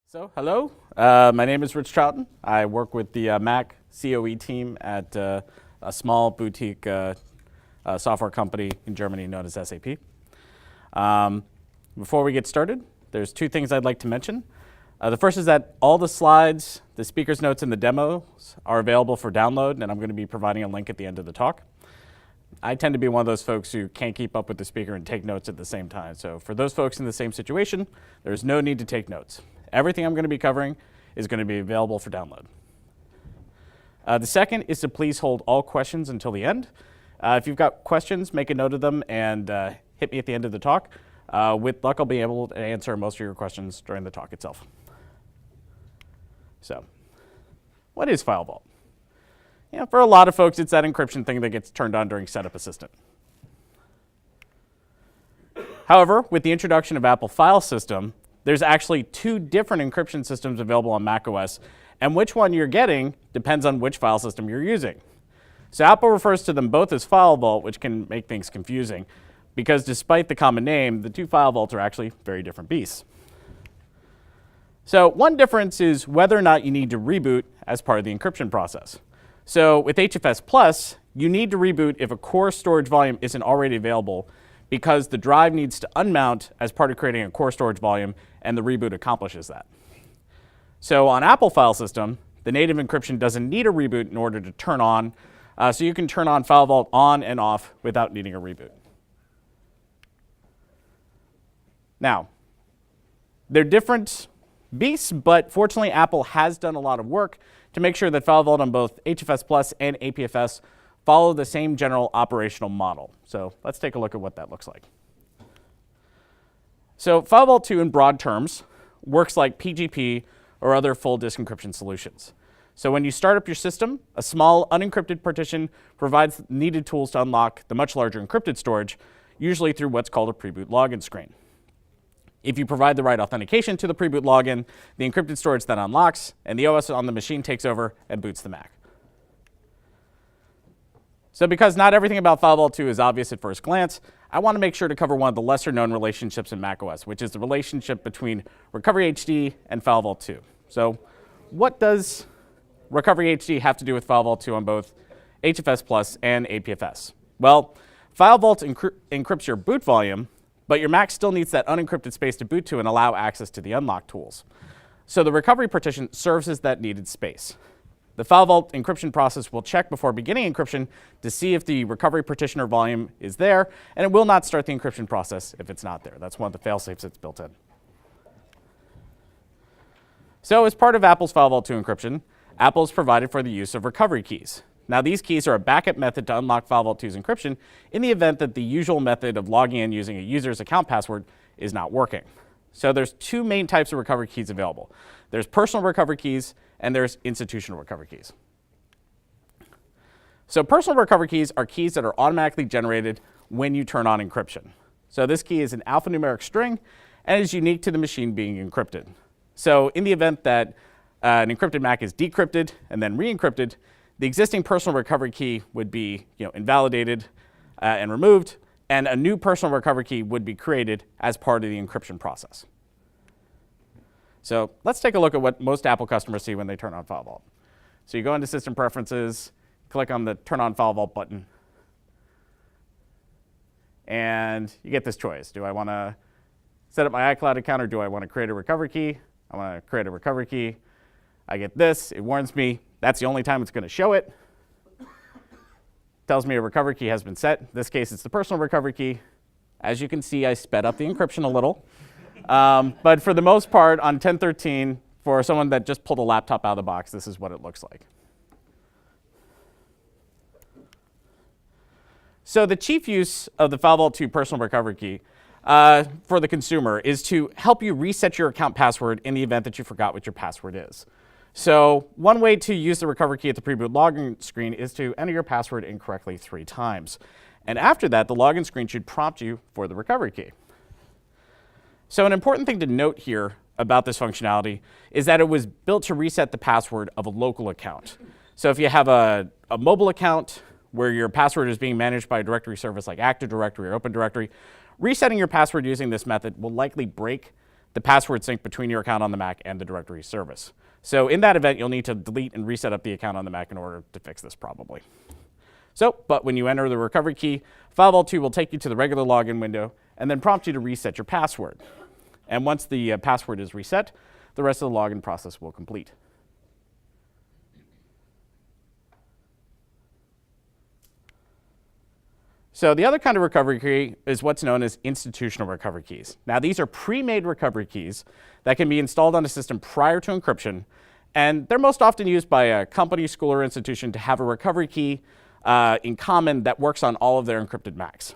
So, hello, my name is Rich Trouton. I work with the Mac COE team at a small boutique software company in Germany known as SAP. Before we get started, there's two things I'd like to mention. The first is that all the slides, the speaker's notes, and the demos are available for download, and I'm going to be providing a link at the end of the talk. I tend to be one of those folks who can't keep up with the speaker and take notes at the same time. So for those folks in the same situation, there's no need to take notes. Everything I'm going to be covering is going to be available for download. The second is to please hold all questions until the end. If you've got questions, make a note of them and hit me at the end of the talk. With luck, I'll be able to answer most of your questions during the talk itself. So, what is FileVault? For a lot of folks, it's that encryption thing that gets turned on during Setup Assistant. However, with the introduction of Apple File System, there's actually two different encryption systems available on macOS, and which one you're getting depends on which file system you're using. So Apple refers to them both as FileVault, which can make things confusing, because despite the common name, the two FileVaults are actually very different beasts. So one difference is whether or not you need to reboot as part of the encryption process. So with HFS+, you need to reboot if a core storage volume isn't already available, because the drive needs to unmount as part of creating a core storage volume, and the reboot accomplishes that. So on Apple File System, the native encryption doesn't need a reboot in order to turn on, so you can turn on FileVault on and off without needing a reboot. Now, they're different beasts, but fortunately Apple has done a lot of work to make sure that FileVault on both HFS+ and APFS follow the same general operational model. So let's take a look at what that looks like. So FileVault 2 in broad terms works like PGP or other full disk encryption solutions. So when you start up your system, a small unencrypted partition provides needed tools to unlock the much larger encrypted storage, usually through what's called a pre-boot login screen. If you provide the right authentication to the pre-boot login, the encrypted storage then unlocks, and the OS on the machine takes over and boots the Mac. So because not everything about FileVault 2 is obvious at first glance, I want to make sure to cover one of the lesser known relationships in macOS, which is the relationship between Recovery HD and FileVault 2. So what does Recovery HD have to do with FileVault 2 on both HFS+ and APFS? Well, FileVault encrypts your boot volume, but your Mac still needs that unencrypted space to boot to and allow access to the unlock tools. So the recovery partition serves as that needed space. The FileVault encryption process will check before beginning encryption to see if the recovery partition or volume is there, and it will not start the encryption process if it's not there. That's one of the fail-safes that's built in. So as part of Apple's FileVault 2 encryption, Apple has provided for the use of recovery keys. Now these keys are a backup method to unlock FileVault 2's encryption in the event that the usual method of logging in using a user's account password is not working. So there's two main types of recovery keys available. There's personal recovery keys and there's institutional recovery keys. So personal recovery keys are keys that are automatically generated when you turn on encryption. So this key is an alphanumeric string and is unique to the machine being encrypted. So in the event that an encrypted Mac is decrypted and then re-encrypted, the existing personal recovery key would be invalidated and removed, and a new personal recovery key would be created as part of the encryption process. So let's take a look at what most Apple customers see when they turn on FileVault. So you go into System Preferences, click on the Turn on FileVault button, and you get this choice. Do I want to set up my iCloud account or do I want to create a recovery key? I want to create a recovery key. I get this. It warns me that's the only time it's going to show it. Tells me a recovery key has been set. In this case, it's the personal recovery key. As you can see, I sped up the encryption a little. But for the most part, on 10.13, for someone that just pulled a laptop out of the box, this is what it looks like. So the chief use of the FileVault 2 personal recovery key for the consumer is to help you reset your account password in the event that you forgot what your password is. So one way to use the recovery key at the pre-boot login screen is to enter your password incorrectly 3 times. And after that, the login screen should prompt you for the recovery key. So an important thing to note here about this functionality is that it was built to reset the password of a local account. So if you have a mobile account where your password is being managed by a directory service like Active Directory or Open Directory, resetting your password using this method will likely break the password sync between your account on the Mac and the directory service. So in that event, you'll need to delete and reset up the account on the Mac in order to fix this probably. But when you enter the recovery key, FileVault 2 will take you to the regular login window and then prompt you to reset your password. And once the password is reset, the rest of the login process will complete. So the other kind of recovery key is what's known as institutional recovery keys. Now these are pre-made recovery keys that can be installed on a system prior to encryption, and they're most often used by a company, school, or institution to have a recovery key in common that works on all of their encrypted Macs.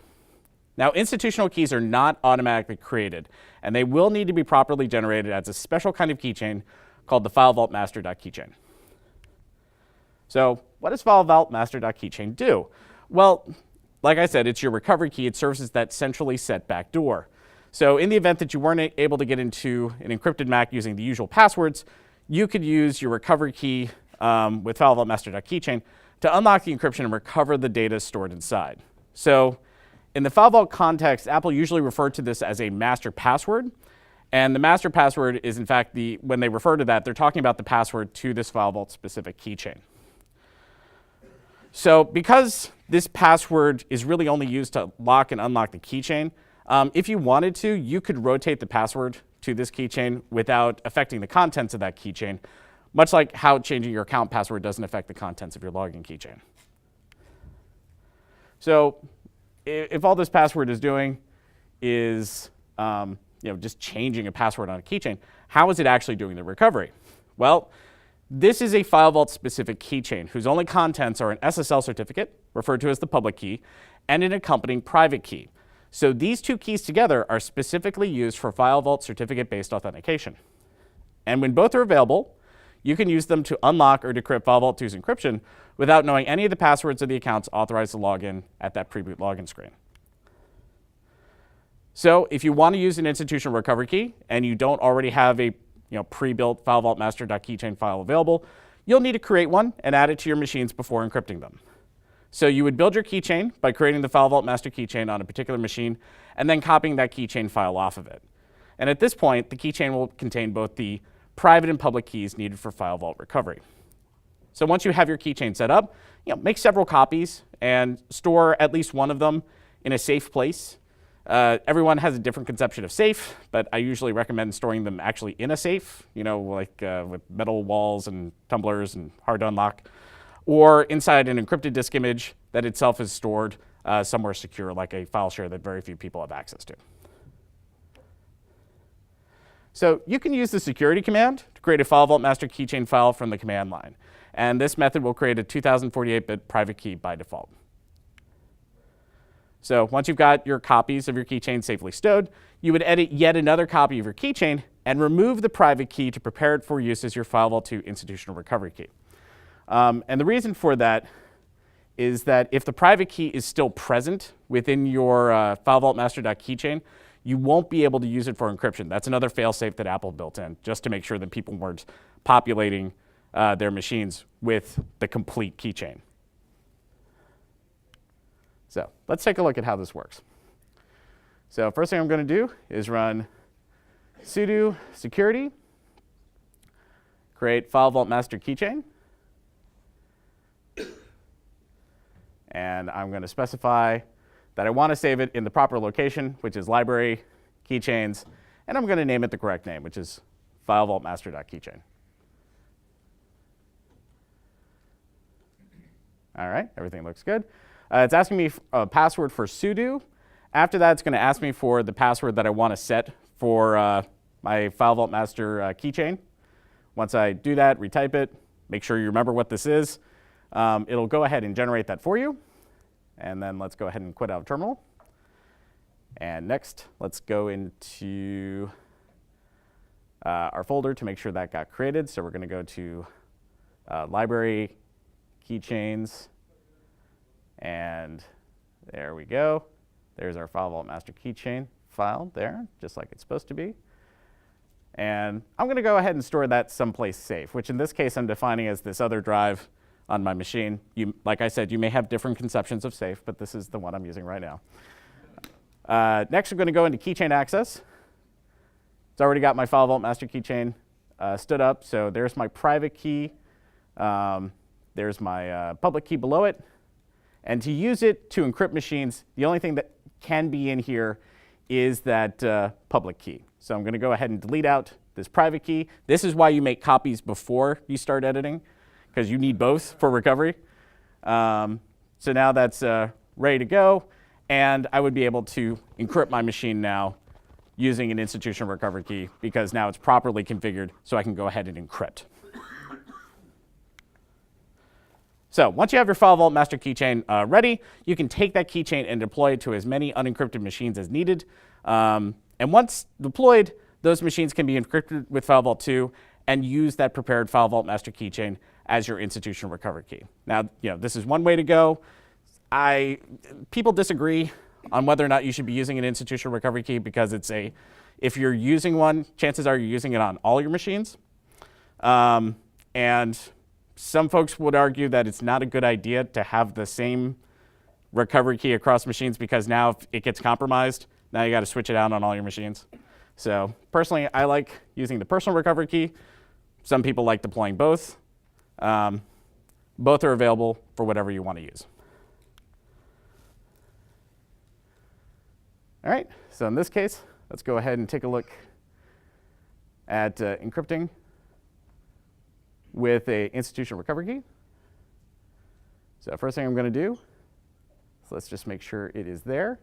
Now institutional keys are not automatically created, and they will need to be properly generated as a special kind of keychain called the FileVault master.keychain. So what does FileVault master.keychain do? Well, like I said, it's your recovery key. It serves as that centrally set backdoor. So in the event that you weren't able to get into an encrypted Mac using the usual passwords, you could use your recovery key with FileVault master.keychain to unlock the encryption and recover the data stored inside. So in the FileVault context, Apple usually referred to this as a master password. And the master password is, in fact, when they refer to that, they're talking about the password to this FileVault specific keychain. So because this password is really only used to lock and unlock the keychain, if you wanted to, you could rotate the password to this keychain without affecting the contents of that keychain, much like how changing your account password doesn't affect the contents of your login keychain. So if all this password is doing is just changing a password on a keychain, how is it actually doing the recovery? Well, this is a FileVault specific keychain whose only contents are an SSL certificate, referred to as the public key, and an accompanying private key. So these two keys together are specifically used for FileVault certificate-based authentication. And when both are available, you can use them to unlock or decrypt FileVault 2's encryption without knowing any of the passwords of the accounts authorized to log in at that pre-boot login screen. So if you want to use an institutional recovery key and you don't already have a pre-built FileVault master.keychain file available, you'll need to create one and add it to your machines before encrypting them. So you would build your keychain by creating the FileVault master keychain on a particular machine and then copying that keychain file off of it. And at this point, the keychain will contain both the private and public keys needed for FileVault recovery. So once you have your keychain set up, make several copies and store at least one of them in a safe place. Everyone has a different conception of safe, but I usually recommend storing them actually in a safe, with metal walls and tumblers and hard to unlock, or inside an encrypted disk image that itself is stored somewhere secure, like a file share that very few people have access to. So you can use the security command to create a FileVault master keychain file from the command line. And this method will create a 2048-bit private key by default. So once you've got your copies of your keychain safely stowed, you would edit yet another copy of your keychain and remove the private key to prepare it for use as your FileVault 2 institutional recovery key. And the reason for that is that if the private key is still present within your FileVault master.keychain, you won't be able to use it for encryption. That's another failsafe that Apple built in, just to make sure that people weren't populating their machines with the complete keychain. So let's take a look at how this works. So first thing I'm going to do is run sudo security, create FileVault master keychain, and I'm going to specify that I want to save it in the proper location, which is library, keychains, and I'm going to name it the correct name, which is FileVault master.keychain. All right, everything looks good. It's asking me a password for sudo. After that, it's going to ask me for the password that I want to set for my FileVault master keychain. Once I do that, retype it, make sure you remember what this is. It'll go ahead and generate that for you. And then let's go ahead and quit out of terminal. And next, let's go into our folder to make sure that got created. So we're going to go to library, keychains, and there we go. There's our FileVault master keychain file there, just like it's supposed to be. And I'm going to go ahead and store that someplace safe, which in this case I'm defining as this other drive on my machine. Like I said, you may have different conceptions of safe, but this is the one I'm using right now. Next, I'm going to go into keychain access It's already got my FileVault master keychain stood up. So there's my private key. There's my public key below it. And to use it to encrypt machines, the only thing that can be in here is that public key. So I'm going to go ahead and delete out this private key. This is why you make copies before you start editing, because you need both for recovery. So now that's ready to go. And I would be able to encrypt my machine now using an institutional recovery key, because now it's properly configured so I can go ahead and encrypt. So once you have your FileVault master keychain ready, you can take that keychain and deploy it to as many unencrypted machines as needed. And once deployed, those machines can be encrypted with FileVault 2 and use that prepared FileVault master keychain as your institutional recovery key. Now, this is one way to go. People disagree on whether or not you should be using an institutional recovery key, because if you're using one, chances are you're using it on all your machines. And some folks would argue that it's not a good idea to have the same recovery key across machines, because now if it gets compromised, now you got to switch it out on all your machines. So personally, I like using the personal recovery key. Some people like deploying both. Both are available for whatever you want to use. All right, so in this case, let's go ahead and take a look at encrypting with an institutional recovery key. So first thing I'm going to do, so let's just make sure it is there.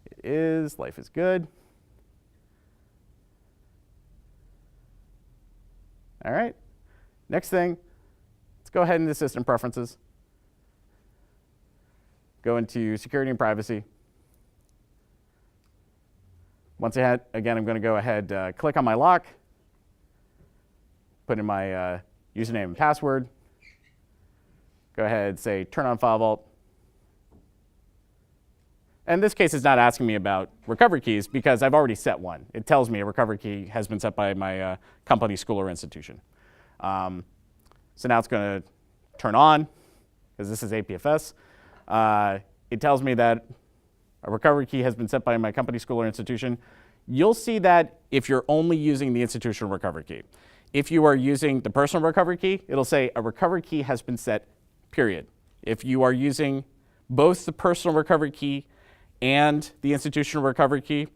It is, life is good. All right, next thing, let's go ahead into system preferences. Go into security and privacy. Once again, I'm going to go ahead, click on my lock, put in my username and password. Go ahead, say turn on FileVault. And this case is not asking me about recovery keys, because I've already set one. It tells me a recovery key has been set by my company, school, or institution. So now it's going to turn on, because this is APFS. It tells me that a recovery key has been set by my company, school, or institution. You'll see that if you're only using the institutional recovery key. If you are using the personal recovery key, it'll say a recovery key has been set, period. If you are using both the personal recovery key and the institutional recovery key,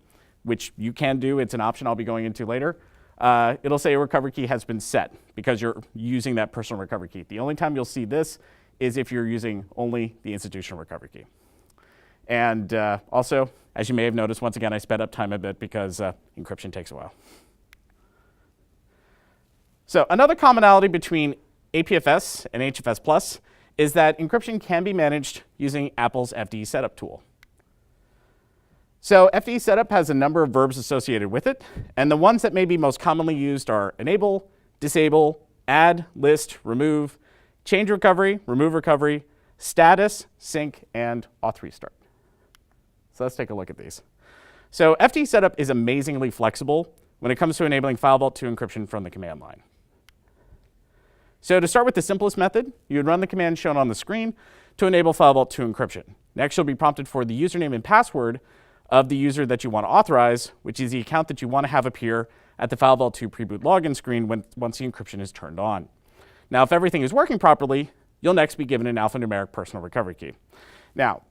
which you can do, it's an option I'll be going into later, it'll say a recovery key has been set, because you're using that personal recovery key. The only time you'll see this is if you're using only the institutional recovery key. And also, as you may have noticed, once again, I sped up time a bit because encryption takes a while. So another commonality between APFS and HFS Plus is that encryption can be managed using Apple's FDSetup tool. So FDSetup has a number of verbs associated with it, and the ones that may be most commonly used are enable, disable, add, list, remove, change recovery, remove recovery, status, sync, and Auth-restart. So let's take a look at these. So FDSetup is amazingly flexible when it comes to enabling FileVault 2 encryption from the command line. So to start with the simplest method, you would run the command shown on the screen to enable FileVault 2 encryption. Next, you'll be prompted for the username and password of the user that you want to authorize, which is the account that you want to have appear at the FileVault 2 pre-boot login screen once the encryption is turned on. Now, if everything is working properly, you'll next be given an alphanumeric personal recovery key. Now,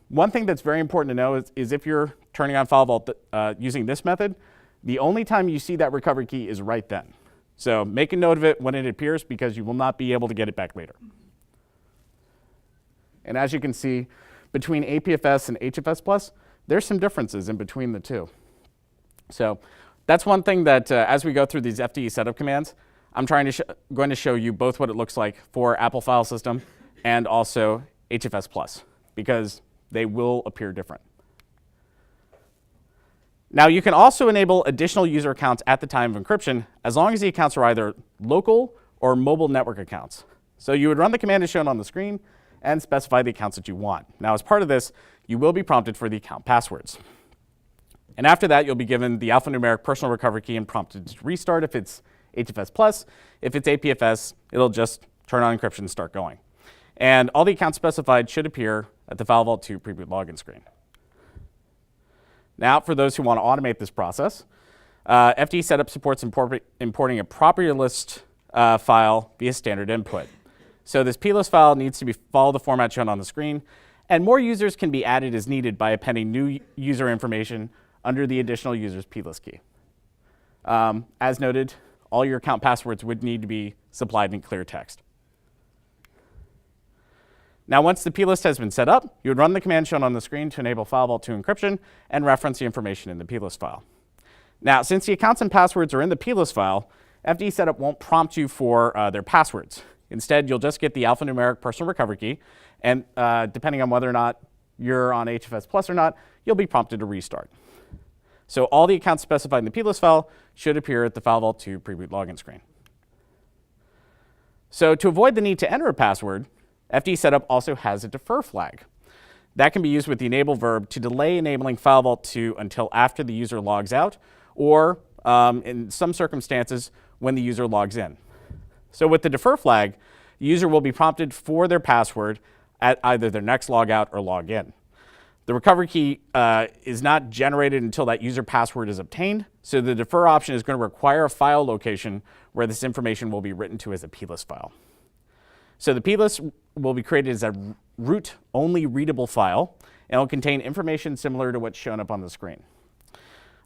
one thing that's very important to know is if you're turning on FileVault using this method, the only time you see that recovery key is right then. So make a note of it when it appears, because you will not be able to get it back later. And as you can see, between APFS and HFS Plus, there's some differences in between the two. So that's one thing that as we go through these FDSetup commands, I'm going to show you both what it looks like for Apple File System and also HFS Plus, because they will appear different. Now, you can also enable additional user accounts at the time of encryption, as long as the accounts are either local or mobile network accounts. So you would run the command as shown on the screen and specify the accounts that you want. Now, as part of this, you will be prompted for the account passwords. And after that, you'll be given the alphanumeric personal recovery key and prompted to restart if it's HFS Plus. If it's APFS, it'll just turn on encryption and start going. And all the accounts specified should appear at the FileVault 2 pre-boot login screen. Now, for those who want to automate this process, FDSetup supports importing a property list file via standard input. So this plist file needs to follow the format shown on the screen, and more users can be added as needed by appending new user information under the additional user's plist key. As noted, all your account passwords would need to be supplied in clear text. Now, once the plist has been set up, you would run the command shown on the screen to enable FileVault 2 encryption and reference the information in the plist file. Now, since the accounts and passwords are in the plist file, FDSetup won't prompt you for their passwords. Instead, you'll just get the alphanumeric personal recovery key, and depending on whether or not you're on HFS Plus or not, you'll be prompted to restart. So all the accounts specified in the plist file should appear at the FileVault 2 preboot login screen. So to avoid the need to enter a password, FDSetup also has a defer flag. That can be used with the enable verb to delay enabling FileVault 2 until after the user logs out, or in some circumstances, when the user logs in. So with the defer flag, the user will be prompted for their password at either their next logout or login. The recovery key is not generated until that user password is obtained, so the defer option is going to require a file location where this information will be written to as a plist file. So the plist will be created as a root-only readable file, and will contain information similar to what's shown up on the screen.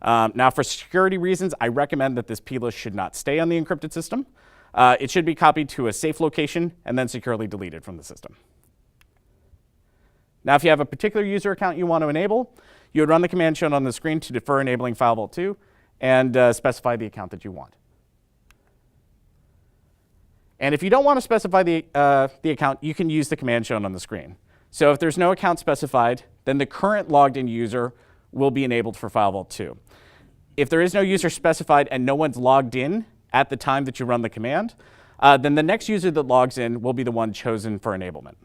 Now, for security reasons, I recommend that this plist should not stay on the encrypted system. It should be copied to a safe location and then securely deleted from the system. Now, if you have a particular user account you want to enable, you would run the command shown on the screen to defer enabling FileVault 2 and specify the account that you want. And if you don't want to specify the account, you can use the command shown on the screen. So if there's no account specified, then the current logged in user will be enabled for FileVault 2. If there is no user specified and no one's logged in at the time that you run the command, then the next user that logs in will be the one chosen for enablement.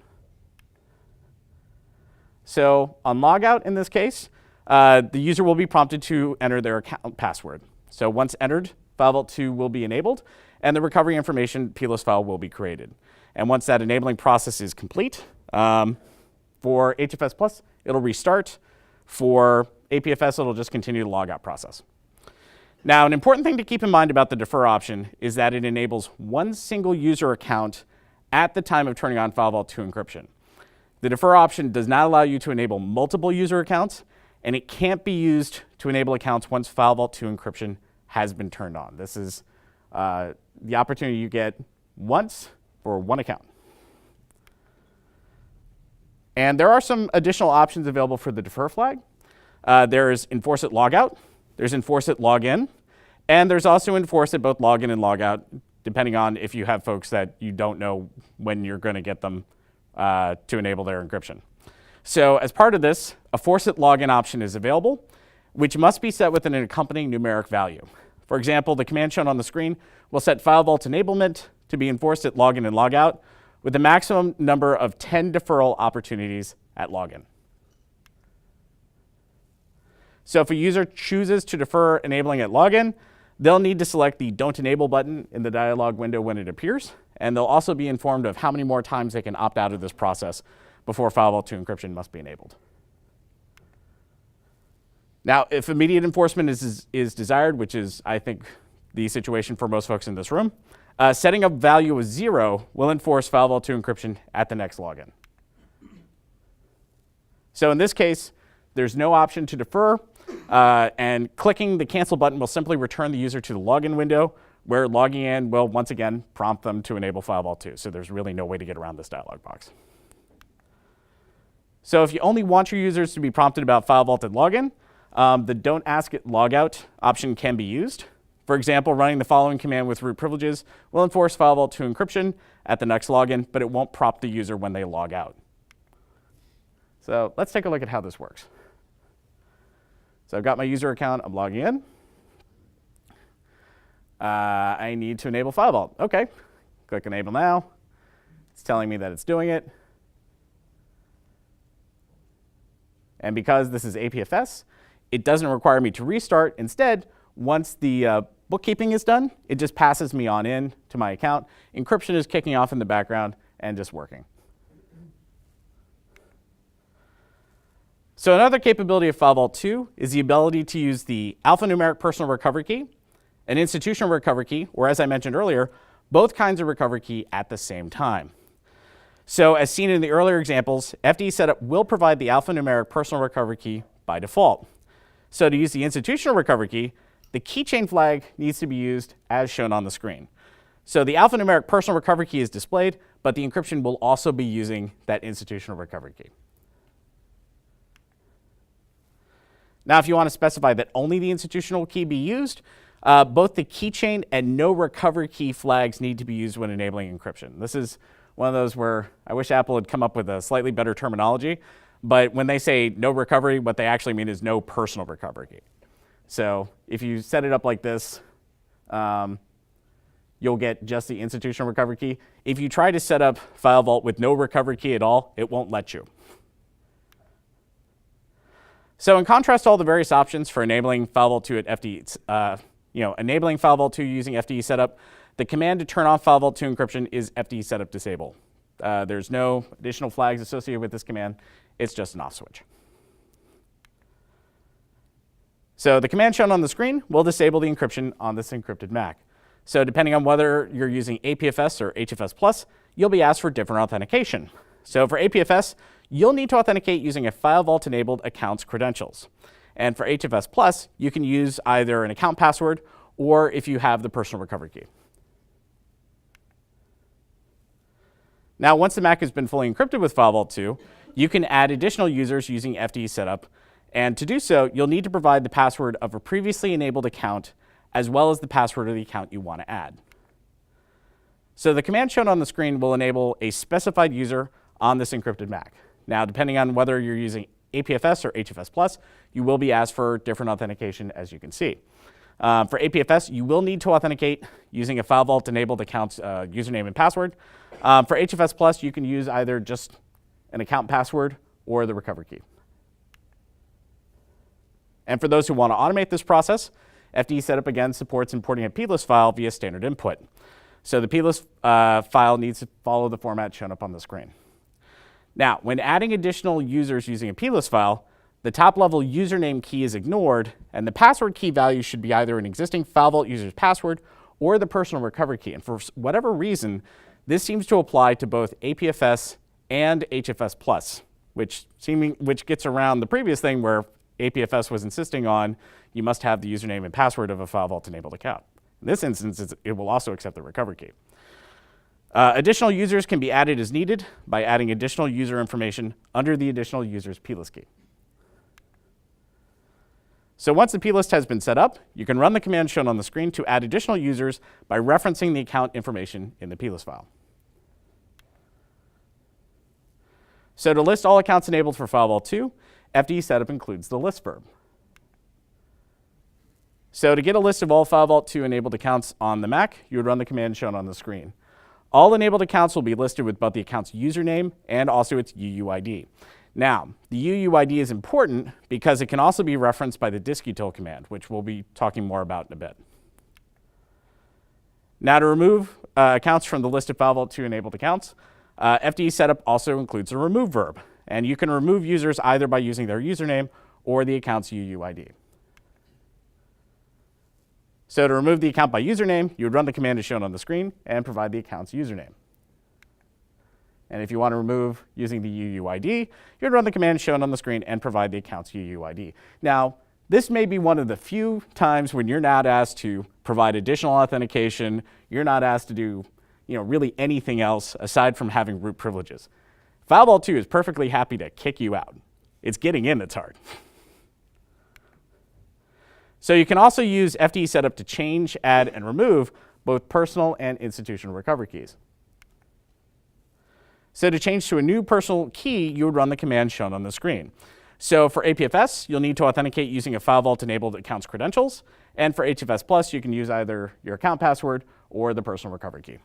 So on logout in this case, the user will be prompted to enter their account password. So once entered, FileVault 2 will be enabled, and the recovery information plist file will be created. And once that enabling process is complete, for HFS Plus, it'll restart. For APFS, it'll just continue the logout process. Now, an important thing to keep in mind about the defer option is that it enables one single user account at the time of turning on FileVault 2 encryption. The defer option does not allow you to enable multiple user accounts, and it can't be used to enable accounts once FileVault 2 encryption has been turned on. This is the opportunity you get once for one account. And there are some additional options available for the defer flag. There's enforce it logout, there's enforce it login, and there's also enforce it both login and logout, depending on if you have folks that you don't know when you're going to get them to enable their encryption. So as part of this, a force it login option is available, which must be set with an accompanying numeric value. For example, the command shown on the screen will set FileVault enablement to be enforced at login and logout with a maximum number of 10 deferral opportunities at login. So if a user chooses to defer enabling at login, they'll need to select the Don't Enable button in the dialog window when it appears, and they'll also be informed of how many more times they can opt out of this process before FileVault 2 encryption must be enabled. Now, if immediate enforcement is desired, which is, I think, the situation for most folks in this room, setting a value of 0 will enforce FileVault 2 encryption at the next login. So in this case, there's no option to defer, and clicking the cancel button will simply return the user to the login window, where logging in will once again prompt them to enable FileVault 2. So there's really no way to get around this dialog box. So if you only want your users to be prompted about FileVault at login, the Don't Ask It Logout option can be used. For example, running the following command with root privileges will enforce FileVault 2 encryption at the next login, but it won't prompt the user when they log out. So let's take a look at how this works. So I've got my user account, I'm logging in. I need to enable FileVault. OK, click Enable Now. It's telling me that it's doing it. And because this is APFS, it doesn't require me to restart. Instead, once the bookkeeping is done, it just passes me on in to my account. Encryption is kicking off in the background and just working. So another capability of FileVault 2 is the ability to use the alphanumeric personal recovery key, an institutional recovery key, or as I mentioned earlier, both kinds of recovery key at the same time. So as seen in the earlier examples, FDSetup will provide the alphanumeric personal recovery key by default. So to use the institutional recovery key, the keychain flag needs to be used as shown on the screen. So the alphanumeric personal recovery key is displayed, but the encryption will also be using that institutional recovery key. Now, if you want to specify that only the institutional key be used, both the keychain and no recovery key flags need to be used when enabling encryption. This is one of those where I wish Apple had come up with a slightly better terminology, but when they say no recovery, what they actually mean is no personal recovery key. So if you set it up like this, you'll get just the institutional recovery key. If you try to set up FileVault with no recovery key at all, it won't let you. So in contrast to all the various options for enabling FileVault 2 at enabling FileVault 2 using FDSetup, the command to turn off FileVault 2 encryption is FDSetup disable. There's no additional flags associated with this command. It's just an off switch. So the command shown on the screen will disable the encryption on this encrypted Mac. So depending on whether you're using APFS or HFS+, you'll be asked for different authentication. So for APFS, you'll need to authenticate using a FileVault-enabled account's credentials. And for HFS+, you can use either an account password or if you have the personal recovery key. Now, once the Mac has been fully encrypted with FileVault 2, you can add additional users using FDSetup. And to do so, you'll need to provide the password of a previously enabled account as well as the password of the account you want to add. So the command shown on the screen will enable a specified user on this encrypted Mac. Now, depending on whether you're using APFS or HFS+, you will be asked for different authentication, as you can see. For APFS, you will need to authenticate using a FileVault-enabled account's username and password. For HFS+, you can use either just an account password or the recovery key. And for those who want to automate this process, FDSetup again supports importing a plist file via standard input. So the plist file needs to follow the format shown up on the screen. Now, when adding additional users using a plist file, the top-level username key is ignored, and the password key value should be either an existing FileVault user's password or the personal recovery key. And for whatever reason, this seems to apply to both APFS and HFS+, which gets around the previous thing where APFS was insisting on you must have the username and password of a FileVault-enabled account. In this instance, it will also accept the recovery key. Additional users can be added as needed by adding additional user information under the additional user's plist key. So once the plist has been set up, you can run the command shown on the screen to add additional users by referencing the account information in the plist file. So to list all accounts enabled for FileVault 2, FDSetup includes the list verb. So to get a list of all FileVault 2 enabled accounts on the Mac, you would run the command shown on the screen. All enabled accounts will be listed with both the account's username and also its UUID. Now, the UUID is important because it can also be referenced by the disutil command, which we'll be talking more about in a bit. Now, to remove accounts from the list of FileVault 2 enabled accounts, FDSetup also includes a remove verb. And you can remove users either by using their username or the account's UUID. So to remove the account by username, you would run the command as shown on the screen and provide the account's username. And if you want to remove using the UUID, you'd run the command shown on the screen and provide the account's UUID. Now, this may be one of the few times when you're not asked to provide additional authentication, you're not asked to do really anything else aside from having root privileges. FileVault 2 is perfectly happy to kick you out. It's getting in that's hard. So you can also use FDSetup to change, add, and remove both personal and institutional recovery keys. So to change to a new personal key, you would run the command shown on the screen. So for APFS, you'll need to authenticate using a FileVault-enabled account's credentials. And for HFS+, you can use either your account password or the personal recovery key.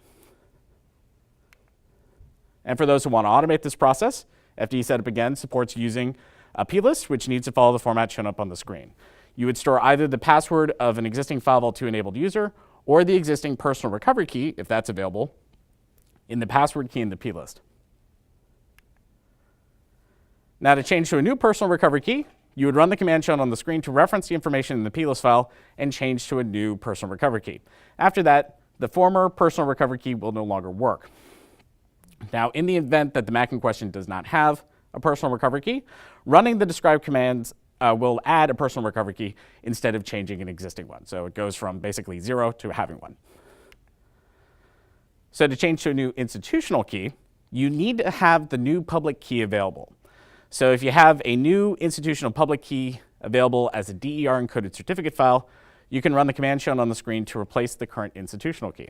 And for those who want to automate this process, FDSetup again supports using a plist, which needs to follow the format shown up on the screen. You would store either the password of an existing FileVault 2 enabled user or the existing personal recovery key, if that's available, in the password key in the plist. Now to change to a new personal recovery key, you would run the command shown on the screen to reference the information in the plist file and change to a new personal recovery key. After that, the former personal recovery key will no longer work. Now, in the event that the Mac in question does not have a personal recovery key, running the described commands will add a personal recovery key instead of changing an existing one. So it goes from basically 0 to having one. So to change to a new institutional key, you need to have the new public key available. So if you have a new institutional public key available as a DER encoded certificate file, you can run the command shown on the screen to replace the current institutional key.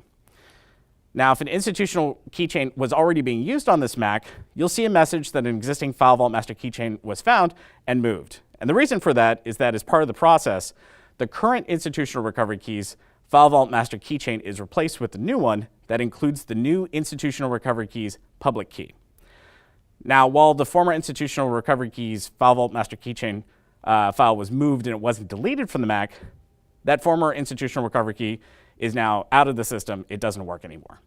Now, if an institutional keychain was already being used on this Mac, you'll see a message that an existing FileVault master keychain was found and moved. And the reason for that is that as part of the process, the current institutional recovery key's FileVault master keychain is replaced with the new one that includes the new institutional recovery key's public key. Now, while the former institutional recovery key's FileVault master keychain file was moved and it wasn't deleted from the Mac, that former institutional recovery key is now out of the system. It doesn't work anymore.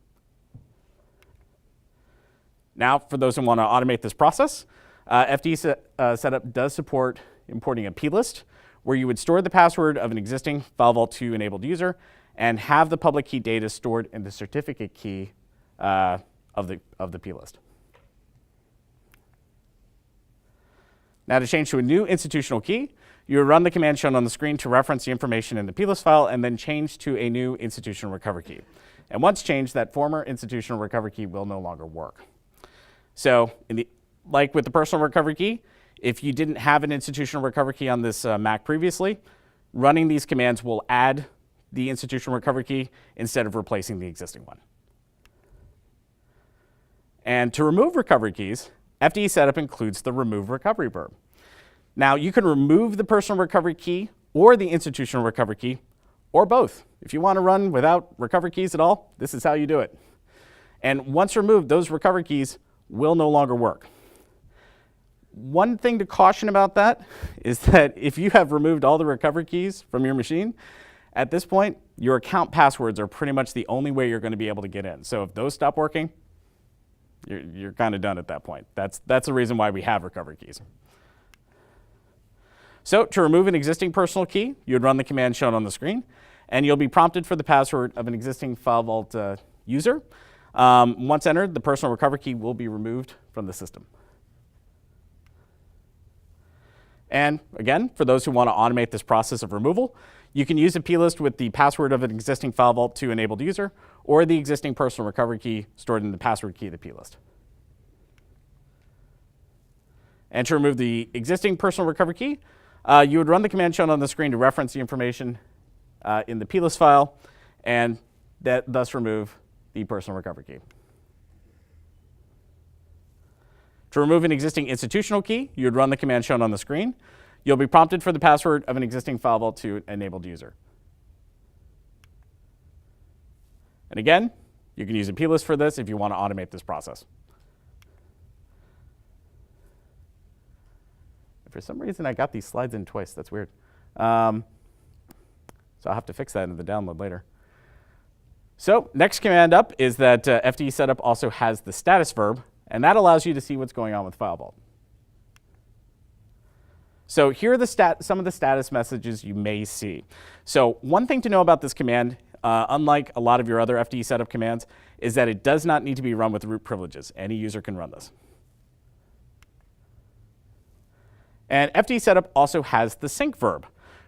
Now, for those who want to automate this process, FDSetup does support importing a plist, where you would store the password of an existing FileVault 2 enabled user and have the public key data stored in the certificate key of the plist. Now, to change to a new institutional key, you would run the command shown on the screen to reference the information in the plist file and then change to a new institutional recovery key. And once changed, that former institutional recovery key will no longer work. So, like with the personal recovery key, if you didn't have an institutional recovery key on this Mac previously, running these commands will add the institutional recovery key instead of replacing the existing one. And to remove recovery keys, FDSetup includes the remove recovery verb. Now, you can remove the personal recovery key or the institutional recovery key, or both. If you want to run without recovery keys at all, this is how you do it. And once removed, those recovery keys will no longer work. One thing to caution about that is that if you have removed all the recovery keys from your machine, at this point, your account passwords are pretty much the only way you're going to be able to get in. So if those stop working, you're kind of done at that point. That's the reason why we have recovery keys. So to remove an existing personal key, you would run the command shown on the screen, and you'll be prompted for the password of an existing FileVault user. Once entered, the personal recovery key will be removed from the system. And again, for those who want to automate this process of removal, you can use a plist with the password of an existing FileVault 2 enabled user or the existing personal recovery key stored in the password key of the plist. And to remove the existing personal recovery key, you would run the command shown on the screen to reference the information in the plist file and thus remove the personal recovery key. To remove an existing institutional key, you would run the command shown on the screen. You'll be prompted for the password of an existing FileVault 2 enabled user. And again, you can use a plist for this if you want to automate this process. For some reason, I got these slides in twice. That's weird. So I'll have to fix that in the download later. So next command up is that FDSetup also has the status verb, and that allows you to see what's going on with FileVault. So here are some of the status messages you may see. So one thing to know about this command, unlike a lot of your other FDSetup commands, is that it does not need to be run with root privileges. Any user can run this. And FDSetup also has the sync verb,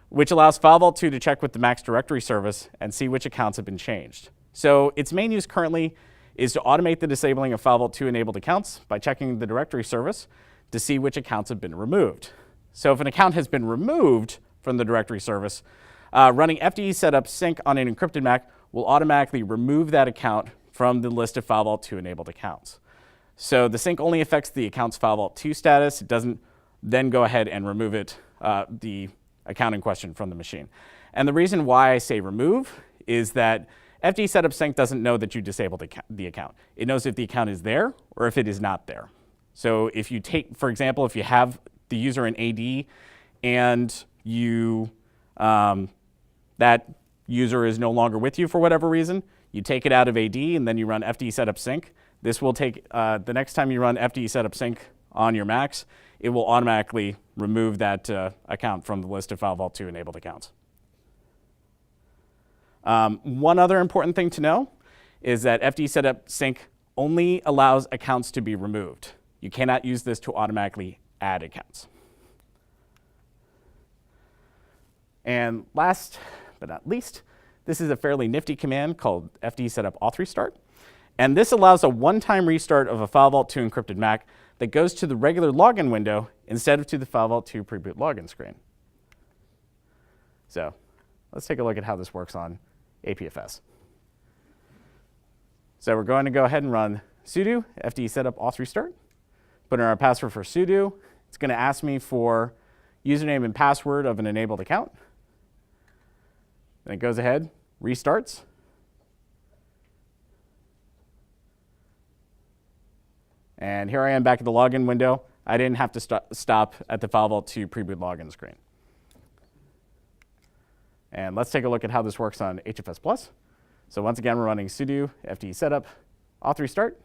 which allows FileVault 2 to check with the Mac's directory service and see which accounts have been changed. So its main use currently is to automate the disabling of FileVault 2 enabled accounts by checking the directory service to see which accounts have been removed. So if an account has been removed from the directory service, running FDSetup sync on an encrypted Mac will automatically remove that account from the list of FileVault 2 enabled accounts. So the sync only affects the account's FileVault 2 status. It doesn't then go ahead and remove it, the account in question from the machine. And the reason why I say remove is that FDSetup sync doesn't know that you disabled the account. It knows if the account is there or if it is not there. So if you take, for example, if you have the user in AD and you, that user is no longer with you for whatever reason, you take it out of AD and then you run FDSetup sync. This will take, the next time you run FDSetup sync on your Macs, it will automatically remove that account from the list of FileVault 2 enabled accounts. One other important thing to know is that FDSetup sync only allows accounts to be removed. You cannot use this to automatically add accounts. And last but not least, this is a fairly nifty command called FDSetup Auth-restart. And this allows a one-time restart of a FileVault 2 encrypted Mac that goes to the regular login window instead of to the FileVault 2 pre-boot login screen. So let's take a look at how this works on APFS. So we're going to go ahead and run sudo FDSetup Auth-restart. Put in our password for sudo. It's going to ask me for username and password of an enabled account. Then it goes ahead, restarts. And here I am back at the login window. I didn't have to stop at the FileVault 2 pre-boot login screen. And let's take a look at how this works on HFS+. So once again, we're running sudo FDSetup Auth-restart.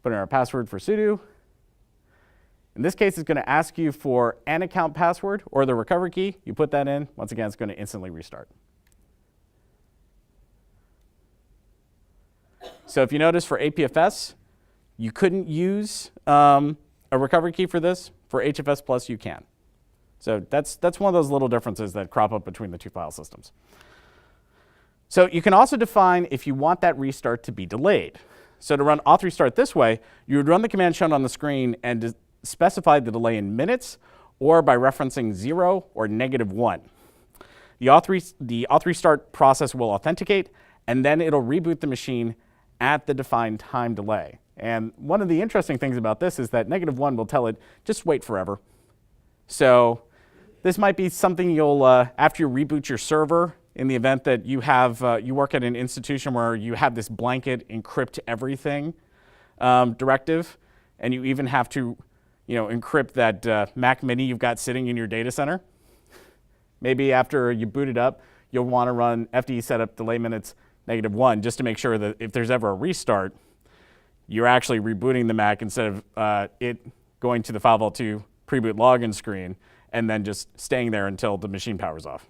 Put in our password for sudo. In this case, it's going to ask you for an account password or the recovery key. You put that in. Once again, it's going to instantly restart. So if you notice for APFS, you couldn't use a recovery key for this. For HFS+, you can. So that's one of those little differences that crop up between the two file systems. So you can also define if you want that restart to be delayed. So to run auth-restart this way, you would run the command shown on the screen and specify the delay in minutes or by referencing 0 or -1. The auth-restart process will authenticate, and then it'll reboot the machine at the defined time delay. And one of the interesting things about this is that -1 will tell it, just wait forever. So this might be something you'll, after you reboot your server, in the event that you have, you work at an institution where you have this blanket encrypt everything directive, and you even have to, encrypt that Mac Mini you've got sitting in your data center. Maybe after you boot it up, you'll want to run FDSetup delay minutes -1 just to make sure that if there's ever a restart, you're actually rebooting the Mac instead of it going to the FileVault 2 pre-boot login screen and then just staying there until the machine powers off.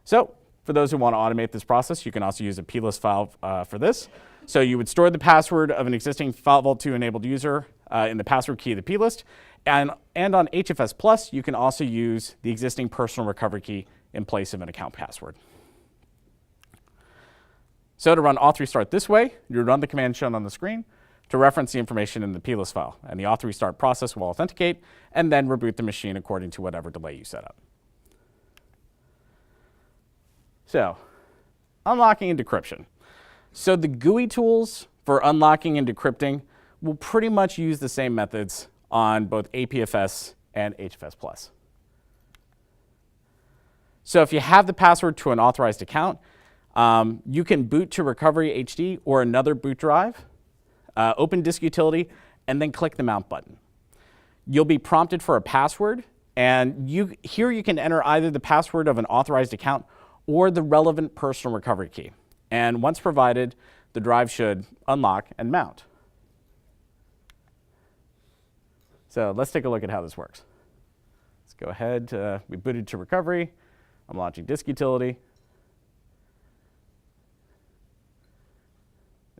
So for those who want to automate this process, you can also use a plist file for this. So you would store the password of an existing FileVault 2 enabled user in the password key of the plist. And on HFS+, you can also use the existing personal recovery key in place of an account password. So to run auth-restart this way, you would run the command shown on the screen to reference the information in the plist file. And the auth-restart process will authenticate and then reboot the machine according to whatever delay you set up. So, unlocking and decryption. So the GUI tools for unlocking and decrypting will pretty much use the same methods on both APFS and HFS+. So if you have the password to an authorized account, you can boot to Recovery HD or another boot drive, open Disk Utility, and then click the Mount button. You'll be prompted for a password, and here you can enter either the password of an authorized account or the relevant personal recovery key. And once provided, the drive should unlock and mount. So let's take a look at how this works. Let's go ahead. We booted to recovery. I'm launching Disk Utility.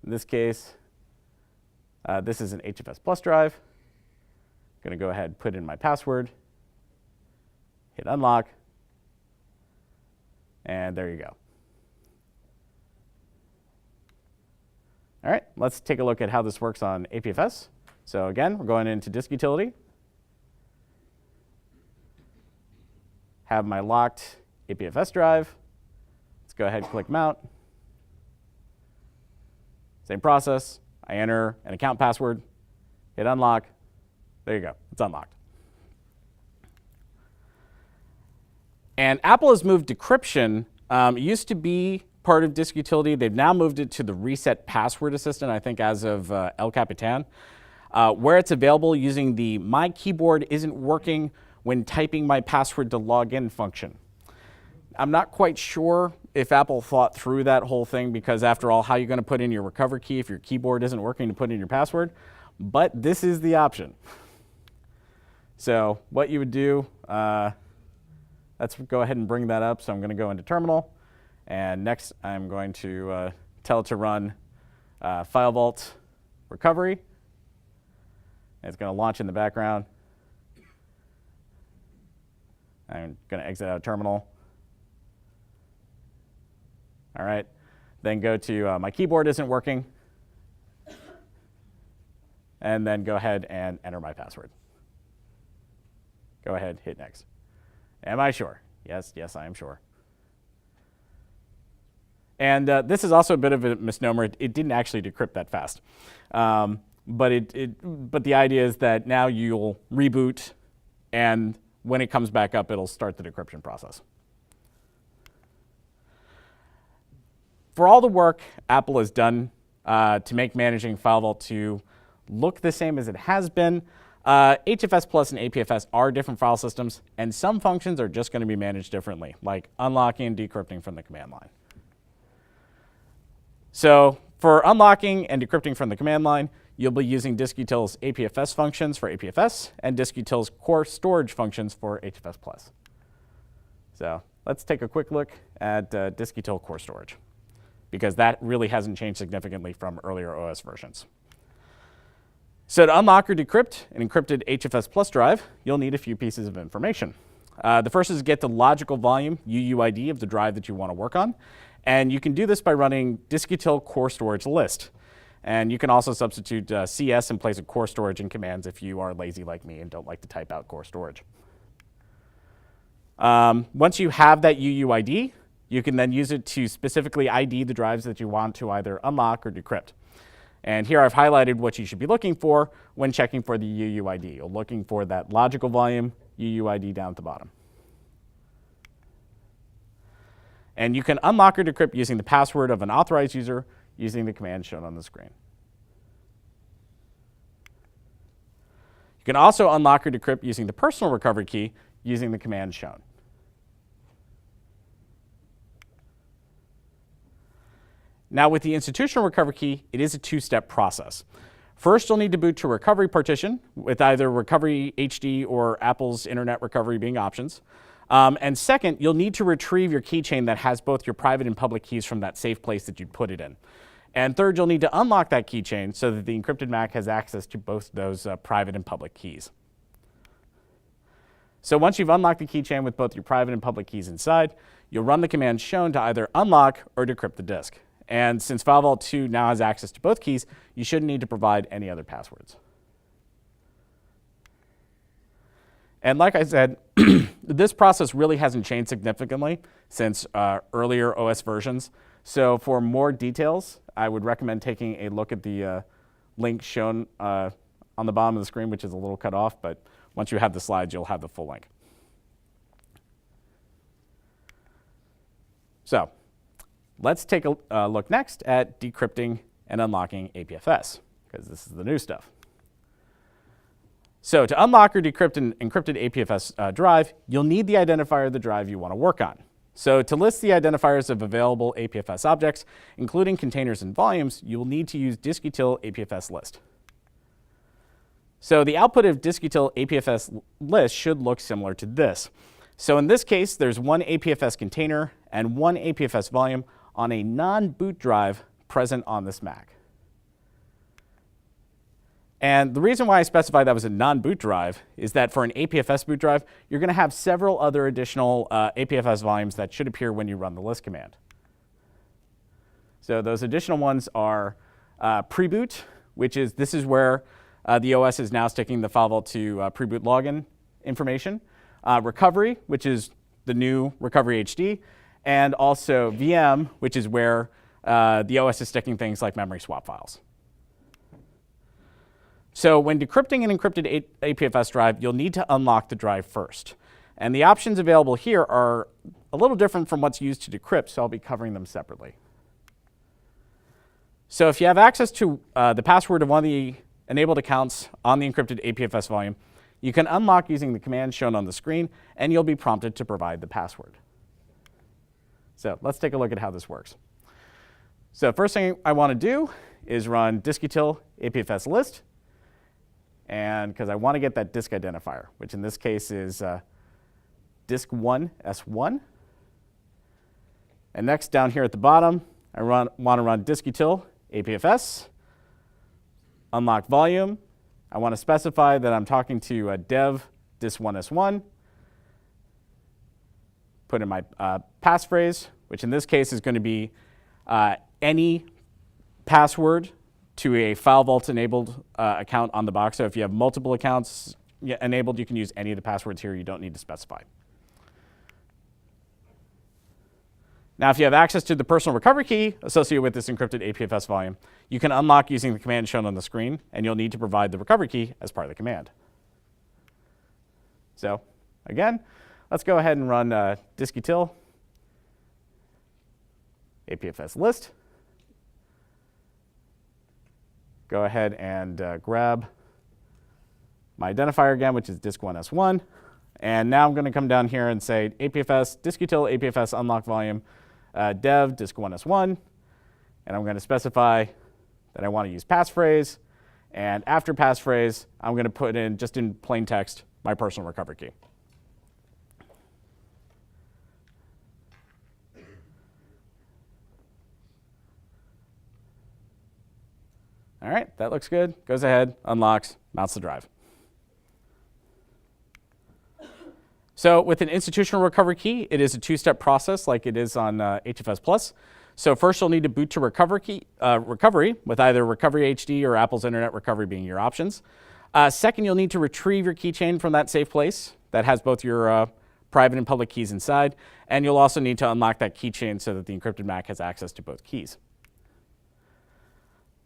In this case, this is an HFS+ drive. I'm going to go ahead and put in my password, hit unlock, and there you go. All right, let's take a look at how this works on APFS. So again, we're going into Disk Utility. Have my locked APFS drive. Let's go ahead and click Mount. Same process. I enter an account password, hit unlock. There you go, it's unlocked. And Apple has moved decryption. It used to be part of Disk Utility. They've now moved it to the Reset Password Assistant, I think as of El Capitan, where it's available using the My Keyboard Isn't Working When Typing My Password to Log In function. I'm not quite sure if Apple thought through that whole thing, because after all, how are you going to put in your recovery key if your keyboard isn't working to put in your password? But this is the option. So what you would do, let's go ahead and bring that up. So I'm going to go into Terminal, and next I'm going to tell it to run FileVault recovery. And it's going to launch in the background. I'm going to exit out of Terminal. All right, then go to my keyboard isn't working, and then go ahead and enter my password. Go ahead, hit next. Am I sure? Yes, yes, I am sure. And this is also a bit of a misnomer. It didn't actually decrypt that fast. But the idea is that now you'll reboot, and when it comes back up, it'll start the decryption process. For all the work Apple has done to make managing FileVault 2 look the same as it has been, HFS Plus and APFS are different file systems, and some functions are just going to be managed differently, like unlocking and decrypting from the command line. So for unlocking and decrypting from the command line, you'll be using diskutil's APFS functions for APFS and diskutil's core storage functions for HFS Plus. So let's take a quick look at diskutil core storage, because that really hasn't changed significantly from earlier OS versions. So to unlock or decrypt an encrypted HFS Plus drive, you'll need a few pieces of information. The first is get the logical volume UUID of the drive that you want to work on. And you can do this by running diskutil core storage list. And you can also substitute CS in place of core storage in commands if you are lazy like me and don't like to type out core storage. Once you have that UUID, you can then use it to specifically ID the drives that you want to either unlock or decrypt. And here I've highlighted what you should be looking for when checking for the UUID. You're looking for that logical volume UUID down at the bottom. And you can unlock or decrypt using the password of an authorized user using the command shown on the screen. You can also unlock or decrypt using the personal recovery key using the command shown. Now with the institutional recovery key, it is a two-step process. First, you'll need to boot to recovery partition with either recovery HD or Apple's internet recovery being options. And second, you'll need to retrieve your keychain that has both your private and public keys from that safe place that you'd put it in. And third, you'll need to unlock that keychain so that the encrypted Mac has access to both those private and public keys. So once you've unlocked the keychain with both your private and public keys inside, you'll run the command shown to either unlock or decrypt the disk. And since FileVault 2 now has access to both keys, you shouldn't need to provide any other passwords. And like I said, this process really hasn't changed significantly since earlier OS versions. So for more details, I would recommend taking a look at the link shown on the bottom of the screen, which is a little cut off, but once you have the slides, you'll have the full link. So let's take a look next at decrypting and unlocking APFS, because this is the new stuff. So to unlock or decrypt an encrypted APFS drive, you'll need the identifier of the drive you want to work on. So to list the identifiers of available APFS objects, including containers and volumes, you will need to use diskutil APFS list. So the output of diskutil APFS list should look similar to this. So in this case, there's one APFS container and one APFS volume on a non-boot drive present on this Mac. And the reason why I specify that was a non-boot drive is that for an APFS boot drive, you're going to have several other additional APFS volumes that should appear when you run the list command. So those additional ones are pre-boot, which is this is where the OS is now sticking the FileVault to pre-boot login information. Recovery, which is the new Recovery HD, and also VM, which is where the OS is sticking things like memory swap files. So when decrypting an encrypted APFS drive, you'll need to unlock the drive first. And the options available here are a little different from what's used to decrypt, so I'll be covering them separately. So if you have access to the password of one of the enabled accounts on the encrypted APFS volume, you can unlock using the command shown on the screen, and you'll be prompted to provide the password. So let's take a look at how this works. So first thing I want to do is run disk-util APFS list, and because I want to get that disk identifier, which in this case is disk1 S1. And next, down here at the bottom, I want to run disk-util APFS, unlock volume. I want to specify that I'm talking to dev disk1 S1. Put in my passphrase, which in this case is going to be any password to a FileVault enabled account on the box. So if you have multiple accounts enabled, you can use any of the passwords here. You don't need to specify. Now, if you have access to the personal recovery key associated with this encrypted APFS volume, you can unlock using the command shown on the screen, and you'll need to provide the recovery key as part of the command. So again, let's go ahead and run disk-util APFS list. Go ahead and grab my identifier again, which is disk1 S1. And now I'm going to come down here and say APFS, disk-util APFS unlock volume, dev disk1 S1. And I'm going to specify that I want to use passphrase. And after passphrase, I'm going to put in, just in plain text, my personal recovery key. All right, that looks good. Goes ahead, unlocks, mounts the drive. So with an institutional recovery key, it is a two-step process like it is on HFS+. So first you'll need to boot to recovery with either Recovery HD or Apple's Internet Recovery being your options. Second, you'll need to retrieve your keychain from that safe place that has both your private and public keys inside. And you'll also need to unlock that keychain so that the encrypted Mac has access to both keys.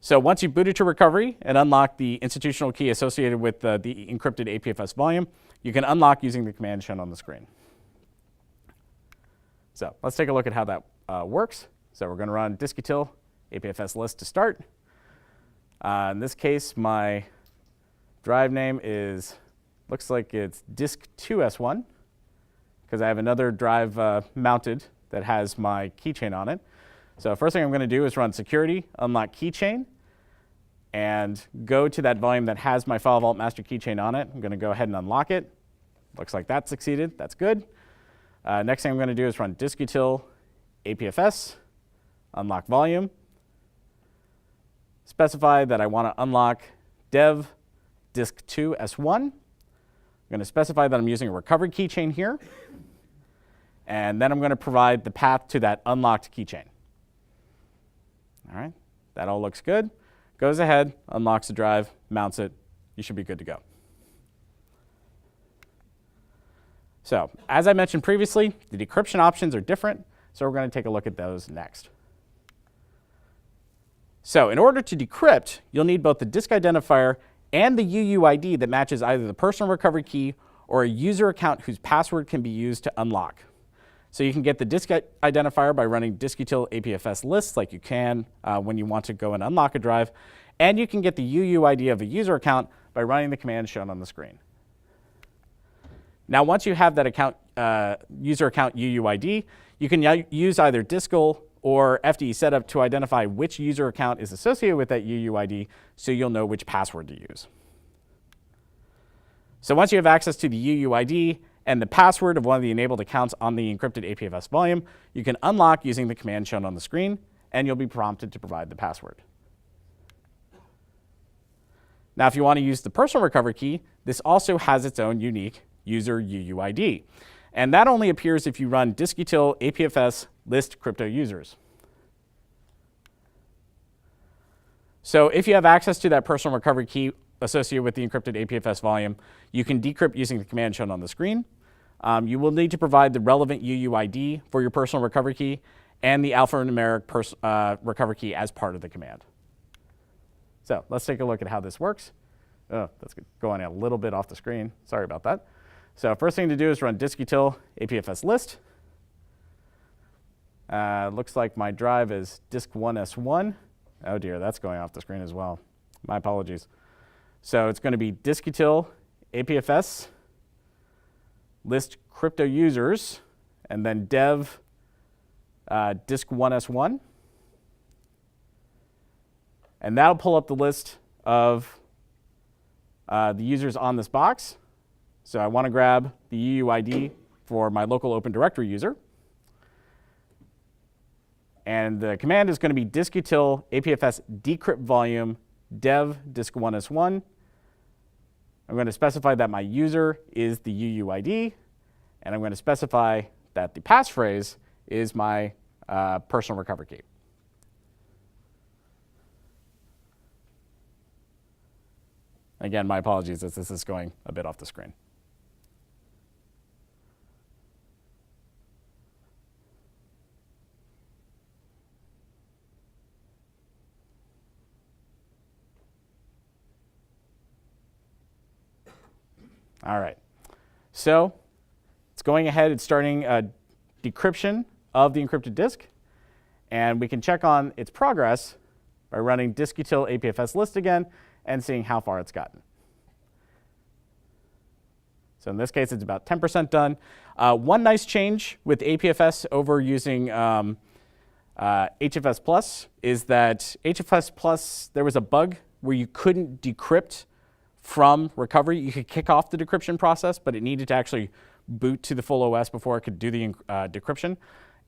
So once you've booted to recovery and unlocked the institutional key associated with the encrypted APFS volume, you can unlock using the command shown on the screen. So let's take a look at how that works. So we're going to run disk-util APFS list to start. In this case, my drive name looks like it's disk2 S1, because I have another drive mounted that has my keychain on it. So first thing I'm going to do is run security, unlock keychain, and go to that volume that has my FileVault master keychain on it. I'm going to go ahead and unlock it. Looks like that succeeded. That's good. Next thing I'm going to do is run disk-util APFS, unlock volume, specify that I want to unlock dev disk2 S1. I'm going to specify that I'm using a recovery keychain here, and then I'm going to provide the path to that unlocked keychain. All right, that all looks good. Goes ahead, unlocks the drive, mounts it. You should be good to go. So, as I mentioned previously, the decryption options are different, so we're going to take a look at those next. So, in order to decrypt, you'll need both the disk identifier and the UUID that matches either the personal recovery key or a user account whose password can be used to unlock. So you can get the disk identifier by running disk-util APFS lists like you can when you want to go and unlock a drive. And you can get the UUID of a user account by running the command shown on the screen. Now once you have that account, user account UUID, you can use either Discal or FDSetup to identify which user account is associated with that UUID so you'll know which password to use. So once you have access to the UUID and the password of one of the enabled accounts on the encrypted APFS volume, you can unlock using the command shown on the screen, and you'll be prompted to provide the password. Now, if you want to use the personal recovery key, this also has its own unique user UUID. And that only appears if you run disk-util APFS list crypto users. So if you have access to that personal recovery key associated with the encrypted APFS volume, you can decrypt using the command shown on the screen. You will need to provide the relevant UUID for your personal recovery key and the alphanumeric recovery key as part of the command. So let's take a look at how this works. Oh, that's going a little bit off the screen. Sorry about that. So first thing to do is run disk-util APFS list. Looks like my drive is disk1 S1. Oh dear, that's going off the screen as well. My apologies. So it's going to be disk-util APFS list crypto users, and then dev disk1s1. And that'll pull up the list of the users on this box. So I want to grab the UUID for my local Open Directory user. And the command is going to be diskutil APFS decrypt volume dev disk1s1. I'm going to specify that my user is the UUID, and I'm going to specify that the passphrase is my personal recovery key. Again, my apologies as this is going a bit off the screen. All right, so it's going ahead, it's starting decryption of the encrypted disk, and we can check on its progress by running diskutil APFS list again and seeing how far it's gotten. So in this case, it's about 10% done. One nice change with APFS over using HFS Plus is that HFS Plus, there was a bug where you couldn't decrypt from recovery. You could kick off the decryption process, but it needed to actually boot to the full OS before it could do the decryption.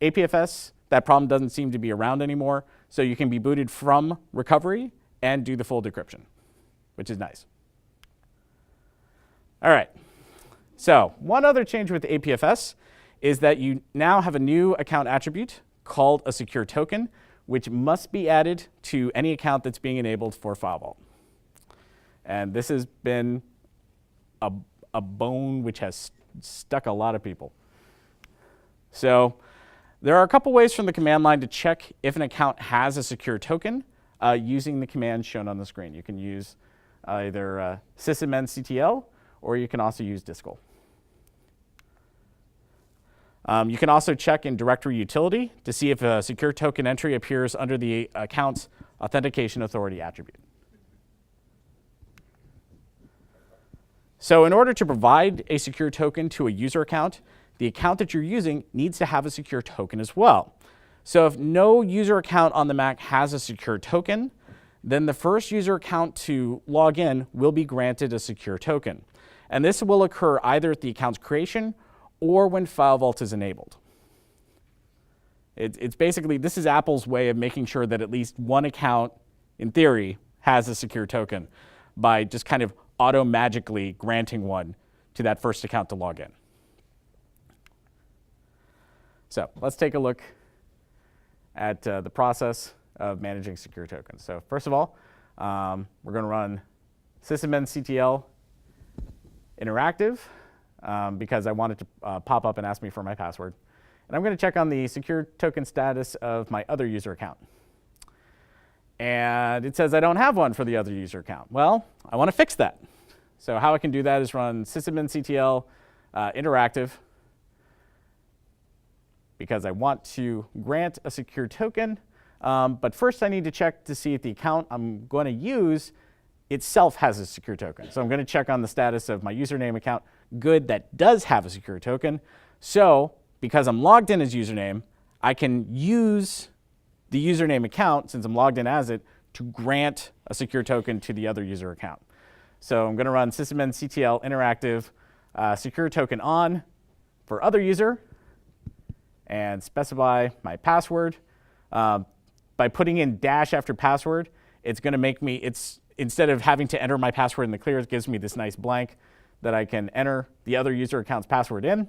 APFS, that problem doesn't seem to be around anymore, so you can be booted from recovery and do the full decryption, which is nice. All right, so one other change with APFS is that you now have a new account attribute called a secure token, which must be added to any account that's being enabled for FileVault. And this has been a bone which has stuck a lot of people. So there are a couple ways from the command line to check if an account has a secure token using the commands shown on the screen. You can use either sysenmctl, or you can also use diskutil. You can also check in directory utility to see if a secure token entry appears under the account's authentication authority attribute. So in order to provide a secure token to a user account, the account that you're using needs to have a secure token as well. So if no user account on the Mac has a secure token, then the first user account to log in will be granted a secure token. And this will occur either at the account's creation or when FileVault is enabled. It's basically, this is Apple's way of making sure that at least one account, in theory, has a secure token by just kind of auto-magically granting one to that first account to log in. So let's take a look at the process of managing secure tokens. So first of all, we're going to run sysenmctl interactive because I want it to pop up and ask me for my password. And I'm going to check on the secure token status of my other user account. And it says I don't have one for the other user account. Well, I want to fix that. So how I can do that is run sysenmctl interactive, because I want to grant a secure token. But first I need to check to see if the account I'm going to use itself has a secure token. So I'm going to check on the status of my username account. Good, that does have a secure token. So because I'm logged in as username, I can use the username account, since I'm logged in as it, to grant a secure token to the other user account. So I'm going to run sysenmctl interactive secure token on for other user and specify my password. By putting in dash after password, it's going to make me, instead of having to enter my password in the clear, it gives me this nice blank that I can enter the other user account's password in.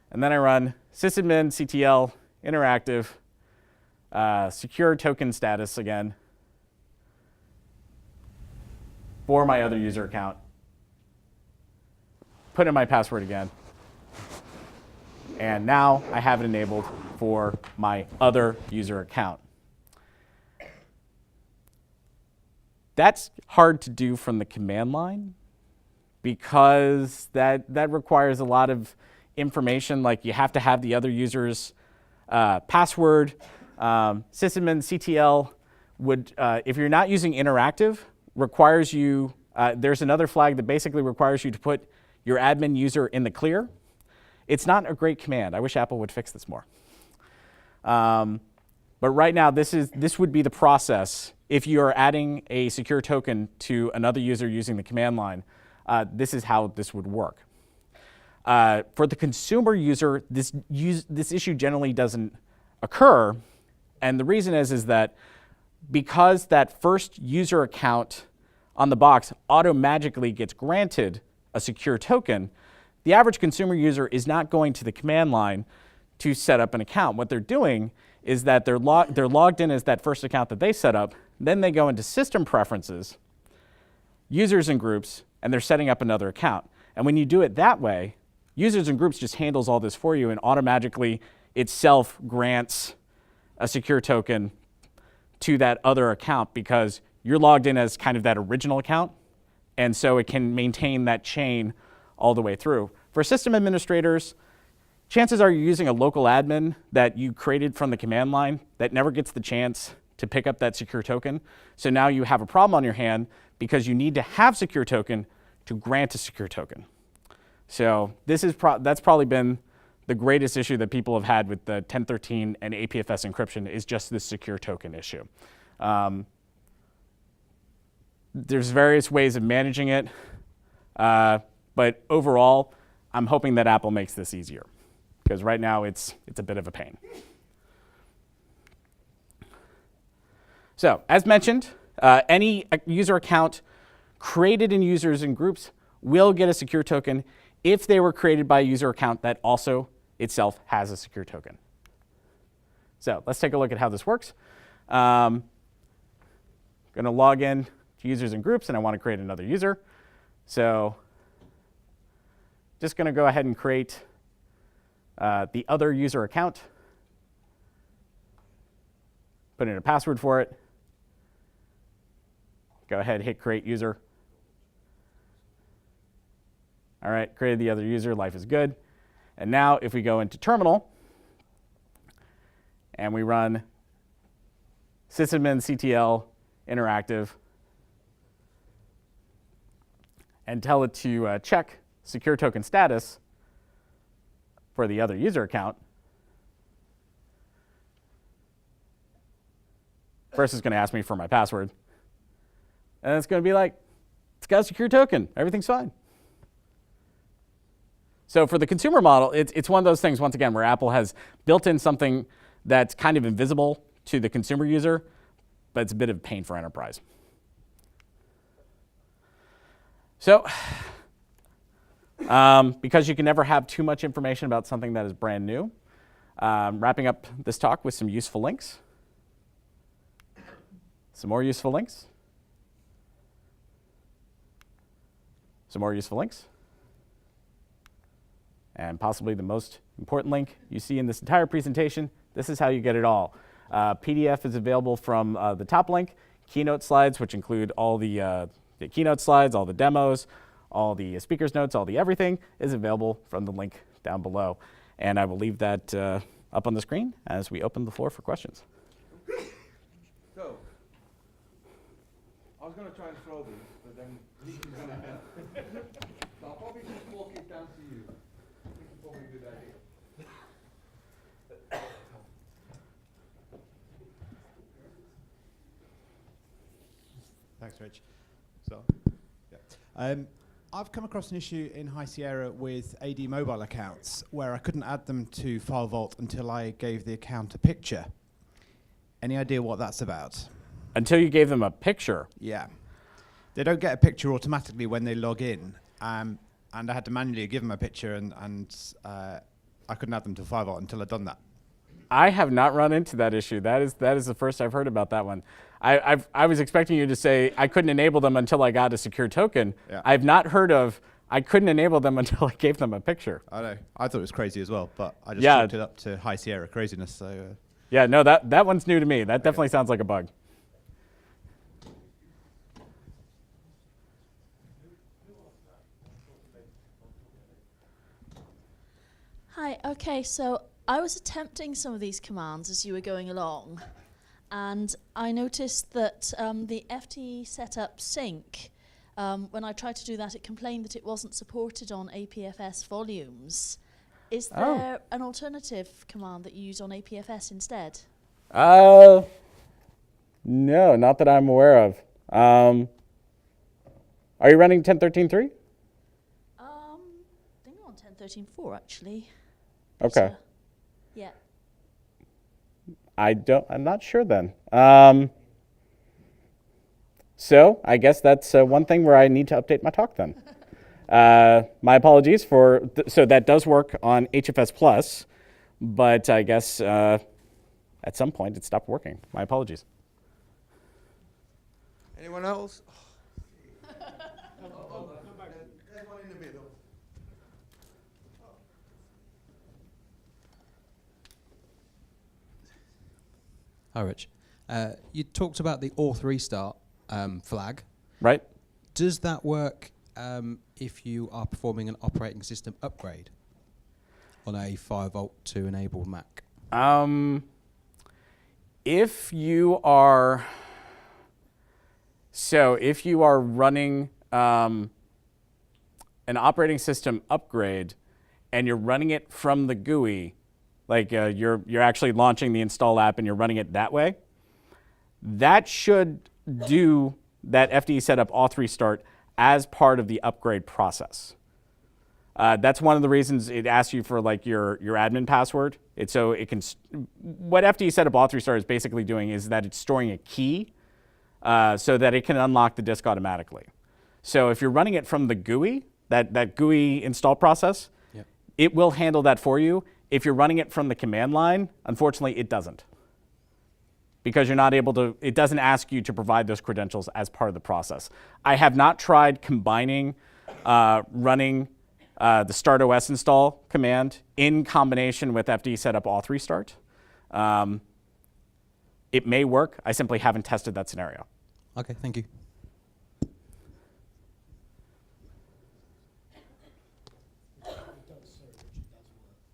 And then I run sysenmctl interactive secure token status again for my other user account, put in my password again, and now I have it enabled for my other user account. That's hard to do from the command line because that requires a lot of information, like you have to have the other user's password. Sysenmctl would, if you're not using interactive, requires you, there's another flag that basically requires you to put your admin user in the clear. It's not a great command. I wish Apple would fix this more. But right now, this would be the process. If you are adding a secure token to another user using the command line, this is how this would work. For the consumer user, this issue generally doesn't occur. And the reason is that because that first user account on the box automatically gets granted a secure token, the average consumer user is not going to the command line to set up an account. What they're doing is that they're logged in as that first account that they set up. Then they go into system preferences, users and groups, and they're setting up another account. And when you do it that way, users and groups just handles all this for you and automatically itself grants a secure token to that other account because you're logged in as kind of that original account. And so it can maintain that chain all the way through. For system administrators, chances are you're using a local admin that you created from the command line that never gets the chance to pick up that secure token. So now you have a problem on your hand because you need to have secure token to grant a secure token. So that's probably been the greatest issue that people have had with the 1013 and APFS encryption is just this secure token issue. There's various ways of managing it, but overall, I'm hoping that Apple makes this easier because right now it's a bit of a pain. So, as mentioned, any user account created in users and groups will get a secure token if they were created by a user account that also itself has a secure token. So, let's take a look at how this works. I'm going to log in to users and groups, and I want to create another user. So, just going to go ahead and create the other user account, put in a password for it. Go ahead, hit create user. All right, created the other user, life is good. And now if we go into terminal and we run sysadmin interactive and tell it to check secure token status for the other user account, first it's going to ask me for my password. And it's going to be like, it's got a secure token. Everything's fine. So for the consumer model, it's one of those things, once again, where Apple has built in something that's kind of invisible to the consumer user, but it's a bit of a pain for enterprise. So because you can never have too much information about something that is brand new, wrapping up this talk with some useful links. Some more useful links. Some more useful links. And possibly the most important link you see in this entire presentation, this is how you get it all. PDF is available from the top link. Keynote slides, which include all the keynote slides, all the demos, all the speaker's notes, all the everything, is available from the link down below. And I will leave that up on the screen as we open the floor for questions. So, I was going to try and throw this, but then he's going to help. So I'll probably just walk it down to you. I think you probably do that here. Thanks, Rich. So, yeah. I've come across an issue in High Sierra with AD mobile accounts where I couldn't add them to FileVault until I gave the account a picture. Any idea what that's about? Until you gave them a picture? Yeah. They don't get a picture automatically when they log in. And I had to manually give them a picture, and I couldn't add them to FileVault until I'd done that. I have not run into that issue. That is the first I've heard about that one. I was expecting you to say I couldn't enable them until I got a secure token. Yeah. I've not heard of I couldn't enable them until I gave them a picture. I know. I thought it was crazy as well, but I just chalked it up to High Sierra craziness. So. Yeah, no, that one's new to me. That definitely sounds like a bug. Hi, okay, so I was attempting some of these commands as you were going along, and I noticed that the FDSetup sync, when I tried to do that, it complained that it wasn't supported on APFS volumes. Is there an alternative command that you use on APFS instead? No, not that I'm aware of. Are you running 10.13.3? I think I'm on 10.13.4 actually. Okay. So, yeah. I'm not sure then. So I guess that's one thing where I need to update my talk then. My apologies for, so that does work on HFS Plus, but I guess at some point it stopped working. My apologies. Anyone else? Hi, Rich. You talked about the Auth-restart flag. Right? Does that work if you are performing an operating system upgrade on a FileVault 2 enabled Mac? If you are running an operating system upgrade and you're running it from the GUI, like you're actually launching the install app and you're running it that way, that should do that FDSetup Auth-restart as part of the upgrade process. That's one of the reasons it asks you for like your admin password. What FDSetup Auth-restart is basically doing is that it's storing a key so that it can unlock the disk automatically. So if you're running it from the GUI, that GUI install process, Yep. it will handle that for you. If you're running it from the command line, unfortunately it doesn't. Because you're not able to, it doesn't ask you to provide those credentials as part of the process. I have not tried combining running the start OS install command in combination with FDSetup Auth-restart. It may work. I simply haven't tested that scenario. Okay, thank you.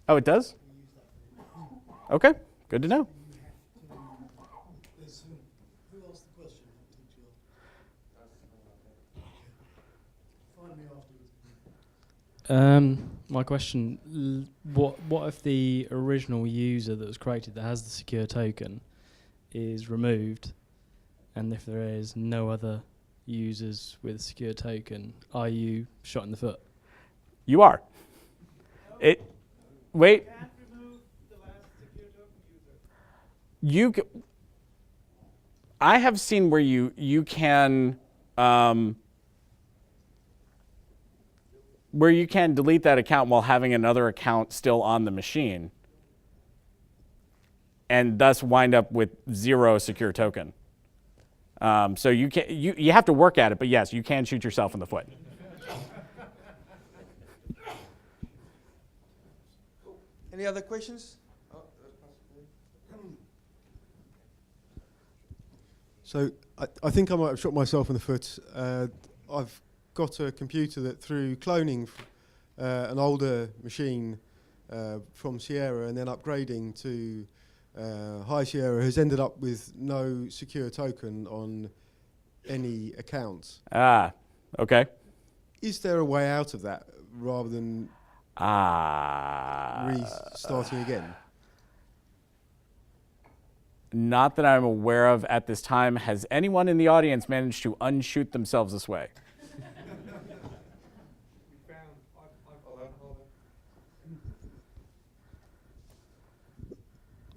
Oh, it does? Okay, good to know. Who asked the question? Find me afterwards. My question, what if the original user that was created that has the secure token is removed, and if there is no other users with a secure token, are you shot in the foot? You are. Wait. Can't remove the last secure token user. I have seen where you can delete that account while having another account still on the machine, and thus wind up with 0 secure token. So you have to work at it, but yes, you can shoot yourself in the foot. Any other questions? So I think I might have shot myself in the foot. I've got a computer that through cloning an older machine from Sierra and then upgrading to High Sierra has ended up with no secure token on any accounts. Ah, okay. Is there a way out of that rather than restarting again? Not that I'm aware of at this time. Has anyone in the audience managed to unshoot themselves this way?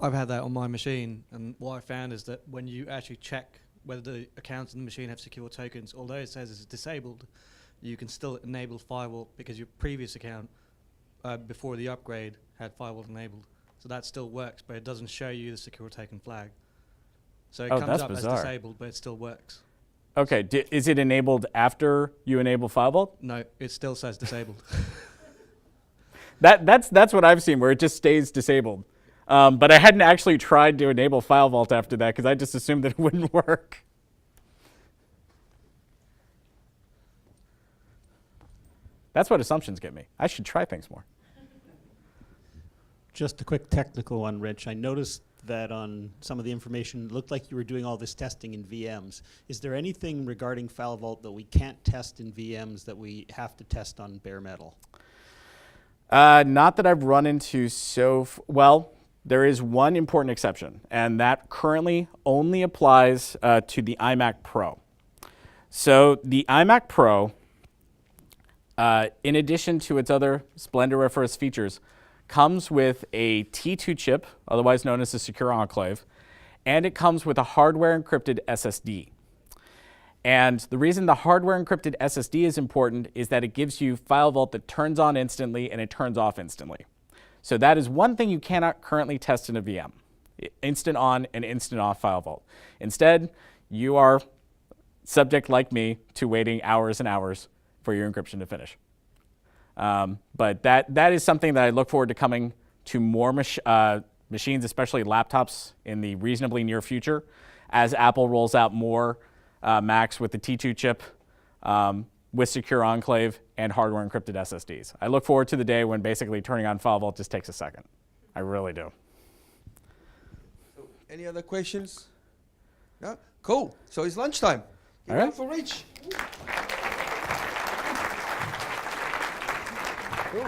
I've had that on my machine, and what I found is that when you actually check whether the accounts in the machine have secure tokens, although it says it's disabled, you can still enable FileVault because your previous account before the upgrade had FileVault enabled. So that still works, but it doesn't show you the secure token flag. So it comes that's up bizarre. as disabled, but it still works. Okay, is it enabled after you enable FileVault? No, it still says disabled. That's what I've seen, where it just stays disabled. But I hadn't actually tried to enable FileVault after that because I just assumed that it wouldn't work. That's what assumptions get me. I should try things more. Just a quick technical one, Rich. I noticed that on some of the information, it looked like you were doing all this testing in VMs. Is there anything regarding FileVault that we can't test in VMs that we have to test on bare metal? Not that I've run into well, there is one important exception, and that currently only applies to the iMac Pro. So the iMac Pro, in addition to its other splendoriferous features, comes with a T2 chip, otherwise known as a secure enclave, and it comes with a hardware encrypted SSD. And the reason the hardware encrypted SSD is important is that it gives you FileVault that turns on instantly and it turns off instantly. So that is one thing you cannot currently test in a VM, instant on and instant off FileVault. Instead, you are subject, like me, to waiting hours and hours for your encryption to finish. But that is something that I look forward to coming to more machines, especially laptops, in the reasonably near future, as Apple rolls out more Macs with the T2 chip, with secure enclave and hardware encrypted SSDs. I look forward to the day when basically turning on FileVault just takes a second. I really do. So, any other questions? No? Cool. So it's lunchtime. All right. For Rich. Cool.